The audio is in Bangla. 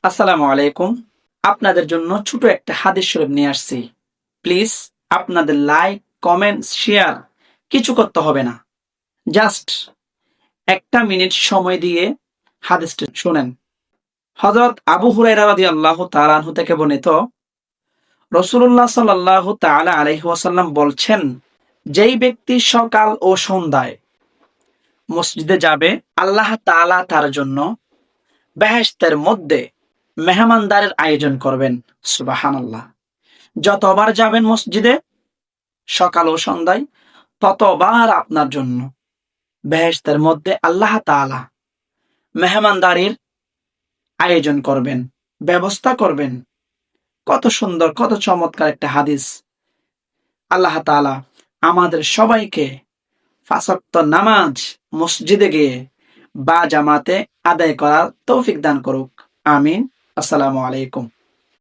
আসসালামু আলাইকুম। আপনাদের জন্য ছোট একটা হাদিস শরীফ নিয়ে আসছি। প্লিজ আপনাদের লাইক, কমেন্ট, শেয়ার কিছু করতে হবে না। জাস্ট ১ মিনিট সময় দিয়ে হাদিসটি শোনেন। হযরত আবু হুরায়রা রাদিয়াল্লাহু তাআলা আনহু থেকে বর্ণিত, রাসূলুল্লাহ সাল্লাল্লাহু তাআলা আলাইহি ওয়াসাল্লাম বলছেন, যেই ব্যক্তি সকাল ও সন্ধ্যায় মসজিদে যাবে, আল্লাহ তাআলা তার জন্য বেহেশতের মধ্যে মেহমানদারের আয়োজন করবেন। সুবহানাল্লাহ। যতবার যাবেন মসজিদে সকাল ও সন্ধ্যায়, ততবার আপনার জন্য বেহেশতের মধ্যে আল্লাহ তাআলা মেহমানদারির আয়োজন করবেন, ব্যবস্থা করবেন। কত সুন্দর, কত চমৎকার একটা হাদিস। আল্লাহ তাআলা আমাদের সবাইকে ৫ ওয়াক্ত নামাজ মসজিদে গিয়ে বা জামাতে আদায় করার তৌফিক দান করুক। আমিন। আসসালামু আলাইকুম।